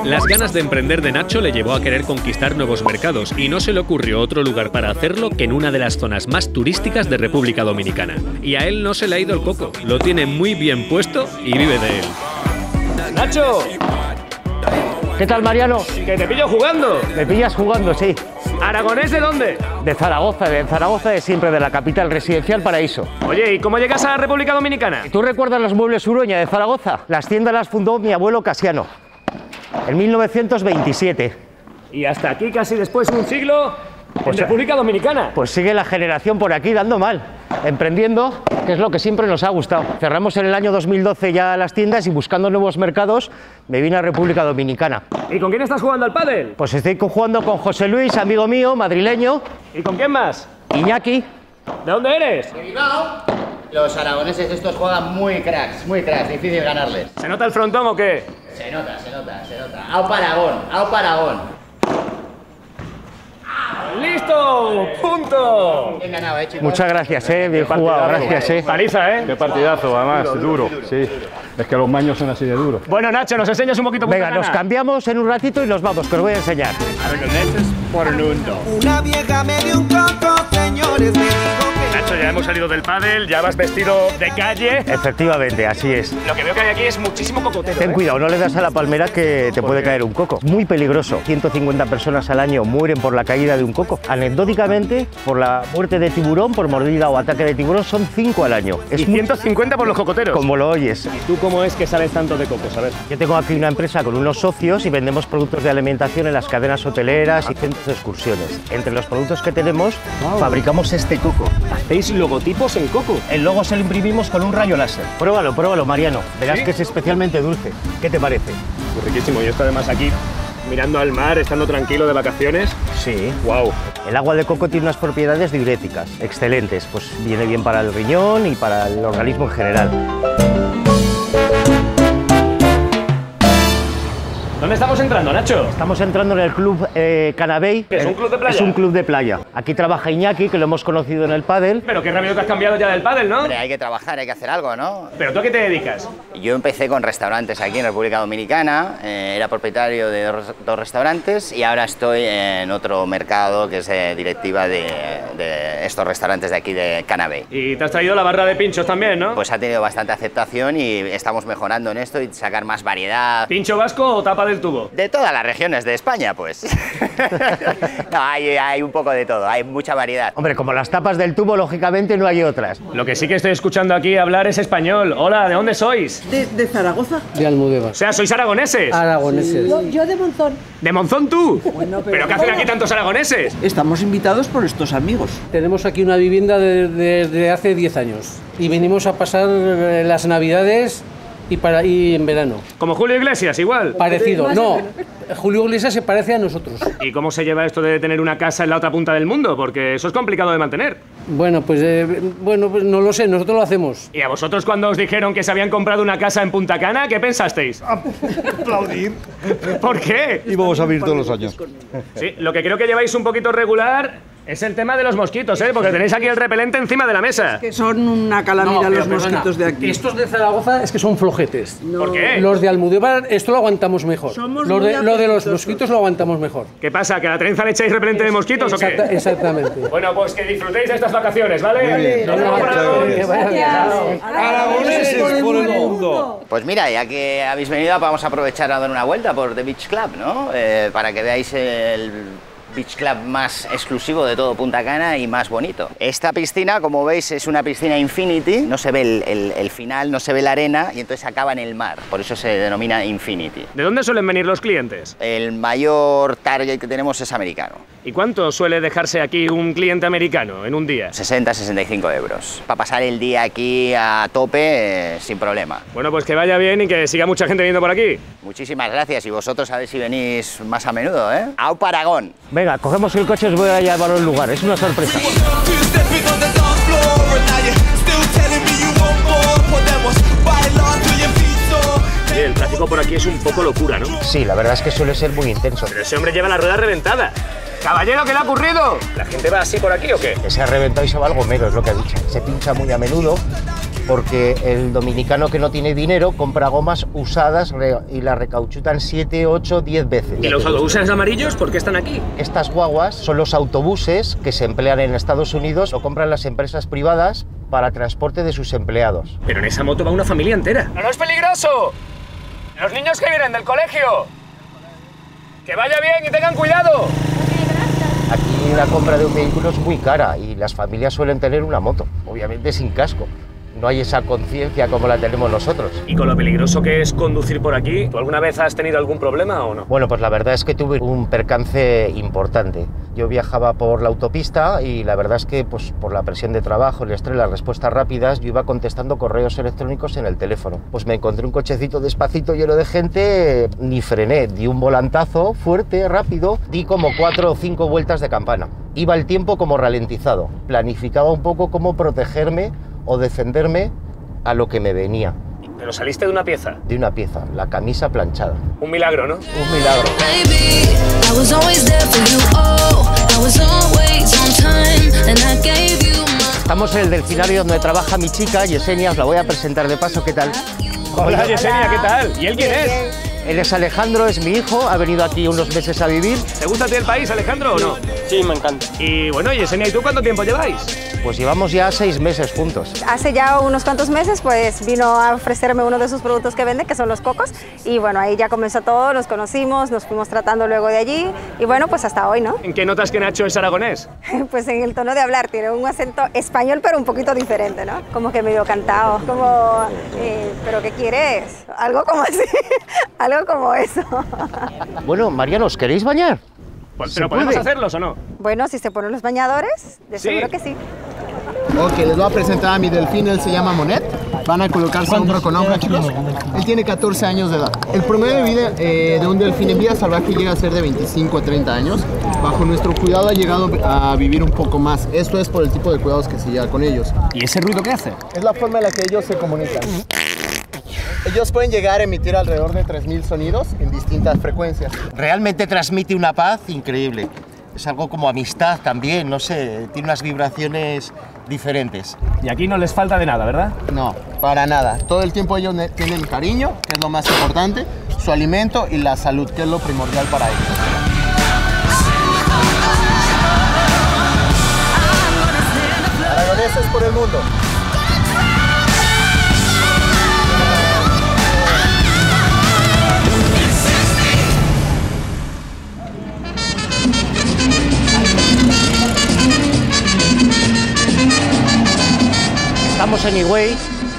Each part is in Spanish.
Las ganas de emprender de Nacho le llevó a querer conquistar nuevos mercados y no se le ocurrió otro lugar para hacerlo que en una de las zonas más turísticas de República Dominicana. Y a él no se le ha ido el coco, lo tiene muy bien puesto y vive de él. ¡Nacho! ¿Qué tal, Mariano? ¡Que te pillo jugando! Me pillas jugando, sí. ¿Aragonés de dónde? De Zaragoza de siempre, de la capital residencial Paraíso. Oye, ¿y cómo llegas a la República Dominicana? ¿Tú recuerdas los muebles Urueña de Zaragoza? Las tiendas las fundó mi abuelo Casiano, en 1927. Y hasta aquí, casi después de un siglo, en República Dominicana. Pues sigue la generación por aquí dando mal, emprendiendo, que es lo que siempre nos ha gustado. Cerramos en el año 2012 ya las tiendas y buscando nuevos mercados me vine a República Dominicana. ¿Y con quién estás jugando al pádel? Pues estoy jugando con José Luis, amigo mío, madrileño. ¿Y con quién más? Iñaki. ¿De dónde eres? De Bilbao. Los aragoneses estos juegan muy cracks, difícil ganarles. ¿Se nota el frontón o qué? Se nota. Au Paragón. ¡Listo! ¡Punto! Bien ganado, chicos. Muchas gracias, bien jugado, gracias, Paliza, Qué partidazo, además, duro, sí. Es que los maños son así de duros. Bueno, Nacho, ¿nos enseñas un poquito? Venga, nos cambiamos en un ratito y nos vamos, que os voy a enseñar. Aragoneses por el mundo. Una vieja me dio un coco, señores, me dijo que... Nacho, ya hemos salido del pádel, ya vas vestido de calle. Efectivamente, así es. Lo que veo que hay aquí es muchísimo cocotero. Ten cuidado, no le das a la palmera que te puede caer un coco. Muy peligroso. 150 personas al año mueren por la caída de un coco. Anecdóticamente, por la muerte de tiburón, por mordida o ataque de tiburón, son 5 al año. Y 150 por los cocoteros. Como lo oyes. ¿Y tú cómo es que sabes tanto de cocos? A ver. Yo tengo aquí una empresa con unos socios y vendemos productos de alimentación en las cadenas hoteleras y centros de excursiones. Entre los productos que tenemos, fabricamos este coco. ¿Hacéis logotipos en coco? El logo se lo imprimimos con un rayo láser. Pruébalo, Mariano. Verás que es especialmente dulce. ¿Qué te parece? Pues riquísimo. Y esto además aquí, mirando al mar, estando tranquilo de vacaciones. Sí. Wow. El agua de coco tiene unas propiedades diuréticas excelentes. Pues viene bien para el riñón y para el organismo en general. ¿Dónde estamos entrando, Nacho? Estamos entrando en el club Canabey. ¿Es un club de playa? Es un club de playa. Aquí trabaja Iñaki, que lo hemos conocido en el pádel. Pero qué rápido que has cambiado ya del pádel, ¿no? Hombre, hay que trabajar, hay que hacer algo, ¿no? ¿Pero tú a qué te dedicas? Yo empecé con restaurantes aquí en República Dominicana, era propietario de dos restaurantes y ahora estoy en otro mercado que es directiva de estos restaurantes de aquí de Canabey. Y te has traído la barra de pinchos también, ¿no? Pues ha tenido bastante aceptación y estamos mejorando en esto y sacar más variedad. ¿Pincho vasco o tapa del tubo? De todas las regiones de España, pues. No, hay un poco de todo, hay mucha variedad. Hombre, como las tapas del tubo, lógicamente no hay otras. Lo que sí que estoy escuchando aquí hablar es español. Hola, ¿de dónde sois? De Zaragoza. De Almudévar. O sea, ¿sois aragoneses? Aragoneses. Yo de Monzón. ¿De Monzón tú? Bueno, ¿Pero qué hacen aquí tantos aragoneses? Estamos invitados por estos amigos. Tenemos aquí una vivienda desde hace 10 años y venimos a pasar las Navidades y en verano. ¿Como Julio Iglesias, igual? Parecido. No, Julio Iglesias se parece a nosotros. ¿Y cómo se lleva esto de tener una casa en la otra punta del mundo? Porque eso es complicado de mantener. Bueno, pues no lo sé, nosotros lo hacemos. ¿Y a vosotros cuando os dijeron que se habían comprado una casa en Punta Cana, qué pensasteis? Aplaudir. ¿Por qué? Y vamos a vivir todos los años. Sí, lo que creo que lleváis un poquito regular es el tema de los mosquitos, ¿eh? Porque tenéis aquí el repelente encima de la mesa. Que son una calamidad los mosquitos de aquí. Estos de Zaragoza es que son flojetes. ¿Por qué? Los de Almudévar, esto lo aguantamos mejor. Lo de los mosquitos lo aguantamos mejor. ¿Qué pasa? ¿Que a la trenza le echáis repelente de mosquitos o qué? Exactamente. Bueno, pues que disfrutéis de estas vacaciones, ¿vale? Muy bien. Nos vemos por Aragón. Aragoneses por el mundo. Pues mira, ya que habéis venido, vamos a aprovechar a dar una vuelta por The Beach Club, ¿no? Para que veáis el beach club más exclusivo de todo Punta Cana y más bonito. Esta piscina, como veis, es una piscina infinity, no se ve el final, no se ve la arena y entonces acaba en el mar, por eso se denomina infinity. ¿De dónde suelen venir los clientes? El mayor target que tenemos es americano. ¿Y cuánto suele dejarse aquí un cliente americano en un día? 60-65 euros. Para pasar el día aquí a tope, sin problema. Bueno, pues que vaya bien y que siga mucha gente viniendo por aquí. Muchísimas gracias y vosotros a ver si venís más a menudo, ¿eh? ¡Au Paragón! Venga, cogemos el coche y os voy a llevar al lugar, es una sorpresa. Sí, el tráfico por aquí es un poco locura, ¿no? Sí, la verdad es que suele ser muy intenso. Pero ese hombre lleva la rueda reventada. ¡Caballero, qué le ha ocurrido! ¿La gente va así por aquí o qué? Que se ha reventado y se va algo menos, es lo que ha dicho. Se pincha muy a menudo porque el dominicano que no tiene dinero compra gomas usadas y las recauchutan 7, 8, 10 veces. ¿Y los autobuses amarillos por qué están aquí? Estas guaguas son los autobuses que se emplean en Estados Unidos, lo compran las empresas privadas para transporte de sus empleados. Pero en esa moto va una familia entera. ¡No es peligroso! ¡Los niños que vienen del colegio! ¡Que vaya bien y tengan cuidado! Aquí la compra de un vehículo es muy cara y las familias suelen tener una moto, obviamente sin casco. No hay esa conciencia como la tenemos nosotros. ¿Y con lo peligroso que es conducir por aquí, tú alguna vez has tenido algún problema o no? Bueno, pues la verdad es que tuve un percance importante. Yo viajaba por la autopista y la verdad es que pues, por la presión de trabajo, el estrés, las respuestas rápidas, yo iba contestando correos electrónicos en el teléfono. Pues me encontré un cochecito despacito lleno de gente, ni frené, di un volantazo fuerte, rápido, di como 4 o 5 vueltas de campana. Iba el tiempo como ralentizado, planificaba un poco cómo protegerme o defenderme a lo que me venía. ¿Pero saliste de una pieza? De una pieza, la camisa planchada. Un milagro, ¿no? Un milagro. Estamos en el delfinario donde trabaja mi chica, Yesenia, os la voy a presentar de paso, ¿qué tal? Hola, Yesenia, ¿qué tal? ¿Y él quién es? Él es Alejandro, es mi hijo, ha venido aquí unos meses a vivir. ¿Te gusta a ti el país, Alejandro, o no? Sí, me encanta. Y bueno, Yesenia, ¿y tú cuánto tiempo lleváis? Pues llevamos ya 6 meses juntos. Hace ya unos cuantos meses pues vino a ofrecerme uno de sus productos que vende, que son los cocos, y bueno, ahí ya comenzó todo, nos conocimos, nos fuimos tratando luego de allí, y bueno, pues hasta hoy, ¿no? ¿En qué notas que Nacho es aragonés? Pues en el tono de hablar, tiene un acento español pero un poquito diferente, ¿no? Como que medio cantado, como, ¿pero qué quieres? Algo como así, algo como eso. Bueno, Mariano, ¿os queréis bañar? Pues, ¿pero podemos hacerlos o no? Bueno, si se ponen los bañadores, de seguro que sí. Ok, les voy a presentar a mi delfín, él se llama Monet. Van a colocarse hombro con hombro, chicos. Él tiene 14 años de edad. El promedio de vida de un delfín en vida salvaje llega a ser de 25 a 30 años. Bajo nuestro cuidado ha llegado a vivir un poco más. Esto es por el tipo de cuidados que se lleva con ellos. ¿Y ese ruido qué hace? Es la forma en la que ellos se comunican. Ellos pueden llegar a emitir alrededor de 3000 sonidos en distintas frecuencias. Realmente transmite una paz increíble. Es algo como amistad también, no sé, tiene unas vibraciones diferentes. Y aquí no les falta de nada, ¿verdad? No, para nada. Todo el tiempo ellos tienen cariño, que es lo más importante, su alimento y la salud, que es lo primordial para ellos. Aragoneses por el mundo. Estamos en Higüey,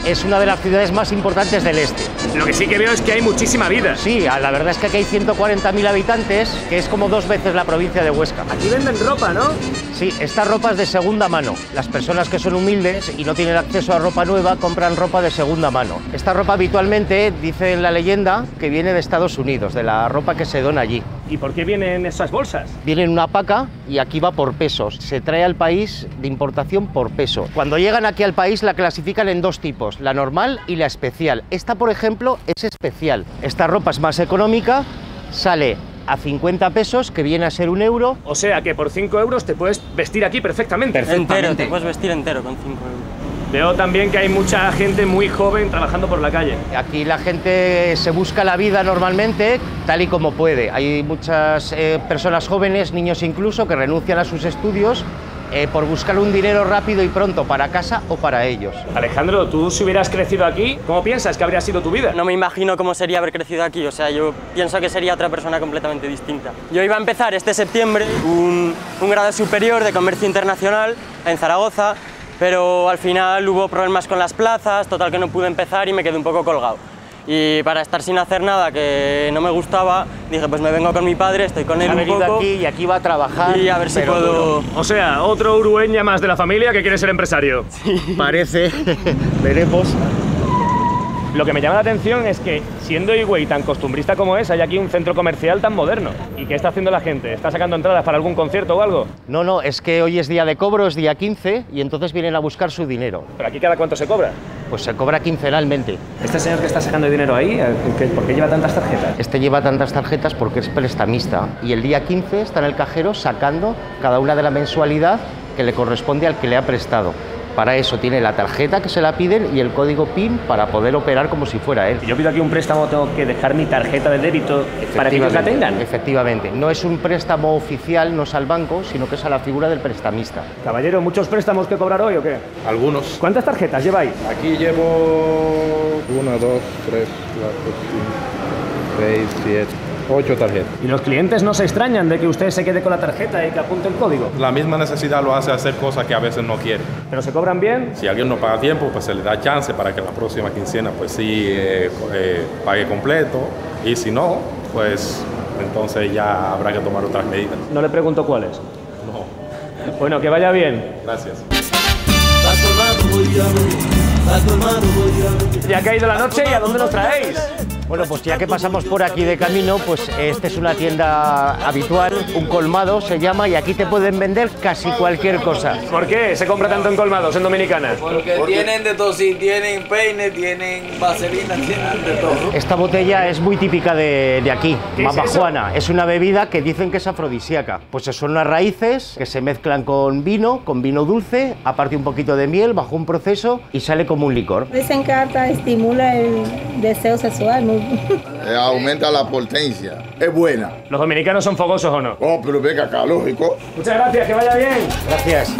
es una de las ciudades más importantes del este. Lo que sí que veo es que hay muchísima vida. Sí, la verdad es que aquí hay 140.000 habitantes, que es como 2 veces la provincia de Huesca. Aquí venden ropa, ¿no? Sí, esta ropa es de segunda mano. Las personas que son humildes y no tienen acceso a ropa nueva compran ropa de segunda mano. Esta ropa habitualmente, dice en la leyenda, que viene de Estados Unidos, de la ropa que se dona allí. ¿Y por qué vienen esas bolsas? Viene en una paca y aquí va por pesos. Se trae al país de importación por peso. Cuando llegan aquí al país la clasifican en 2 tipos, la normal y la especial. Esta, por ejemplo, es especial. Esta ropa es más económica, sale a 50 pesos, que viene a ser 1 euro. O sea que por 5 euros te puedes vestir aquí perfectamente. Entero, te puedes vestir entero con 5 euros. Veo también que hay mucha gente muy joven trabajando por la calle. Aquí la gente se busca la vida normalmente tal y como puede. Hay muchas personas jóvenes, niños incluso, que renuncian a sus estudios por buscar un dinero rápido y pronto para casa o para ellos. Alejandro, tú si hubieras crecido aquí, ¿cómo piensas que habría sido tu vida? No me imagino cómo sería haber crecido aquí, o sea, yo pienso que sería otra persona completamente distinta. Yo iba a empezar este septiembre un grado superior de comercio internacional en Zaragoza, pero al final hubo problemas con las plazas, total que no pude empezar y me quedé un poco colgado. Y para estar sin hacer nada que no me gustaba, dije pues me vengo con mi padre, estoy con él un poco. Aquí y aquí va a trabajar. Y a ver si puedo... O sea, otro urueña más de la familia que quiere ser empresario. Sí. Parece, veremos. Lo que me llama la atención es que, siendo Higüey tan costumbrista como es, hay aquí un centro comercial tan moderno. ¿Y qué está haciendo la gente? ¿Está sacando entradas para algún concierto o algo? No, no, es que hoy es día de cobro, es día 15 y entonces vienen a buscar su dinero. ¿Pero aquí cada cuánto se cobra? Pues se cobra quincenalmente. ¿Este señor que está sacando dinero ahí, por qué lleva tantas tarjetas? Este lleva tantas tarjetas porque es prestamista y el día 15 está en el cajero sacando cada una de la mensualidad que le corresponde al que le ha prestado. Para eso tiene la tarjeta que se la piden y el código PIN para poder operar como si fuera él. Si yo pido aquí un préstamo, tengo que dejar mi tarjeta de débito para que ellos la tengan. Efectivamente. No es un préstamo oficial, no es al banco, sino que es a la figura del prestamista. Caballero, ¿muchos préstamos que cobrar hoy o qué? Algunos. ¿Cuántas tarjetas lleváis? Aquí llevo 1, 2, 3, 4, 5, 6, 7, 8 tarjetas. ¿Y los clientes no se extrañan de que usted se quede con la tarjeta y que apunte el código? La misma necesidad lo hace hacer cosas que a veces no quiere. ¿Pero se cobran bien? Si alguien no paga a tiempo, pues se le da chance para que la próxima quincena pues sí pague completo. Y si no, pues entonces ya habrá que tomar otras medidas. No le pregunto cuáles. No. Bueno, que vaya bien. Gracias. Ya ha caído la noche y ¿a dónde nos traéis? Bueno, pues ya que pasamos por aquí de camino, pues esta es una tienda habitual, un colmado se llama, y aquí te pueden vender casi cualquier cosa. ¿Por qué se compra tanto en colmados, en Dominicana? Porque tienen de todo, sí, tienen peine, tienen vaselina, tienen de todo. Esta botella es muy típica de aquí, mamajuana. Es una bebida que dicen que es afrodisíaca. Pues son unas raíces que se mezclan con vino dulce, aparte un poquito de miel, bajo un proceso y sale como un licor. Dicen que hasta estimula el deseo sexual, ¿no? Aumenta la potencia. Es buena. ¿Los dominicanos son fogosos o no? Oh, pero venga acá, lógico. Muchas gracias, que vaya bien. Gracias.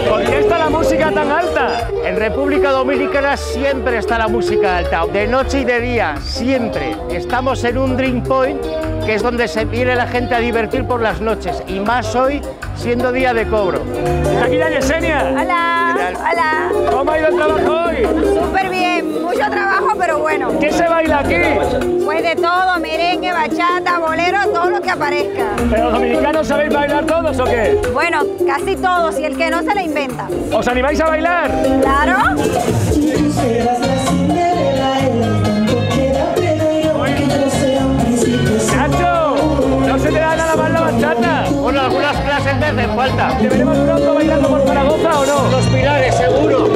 ¿Por qué está la música tan alta? En República Dominicana siempre está la música alta, de noche y de día, siempre. Estamos en un drink point, que es donde se viene la gente a divertir por las noches, y más hoy, siendo día de cobro. ¿Está aquí la Yesenia? Hola, hola. ¿Cómo ha ido el trabajo hoy? Súper bien, mucho trabajo, pero bueno. ¿Qué se baila aquí? Pues de todo, merengue, bachata, bolero, todo lo que aparezca. ¿Pero los dominicanos sabéis bailar todos o qué? Bueno, casi todos, y el que no se la inventa. ¿Os animáis a bailar? Claro. ¡Nacho! ¿No se te da nada más la bachata? Bueno, algunas clases me hacen falta. ¿Te veremos pronto bailando por Zaragoza o no? Los Pilares, seguro.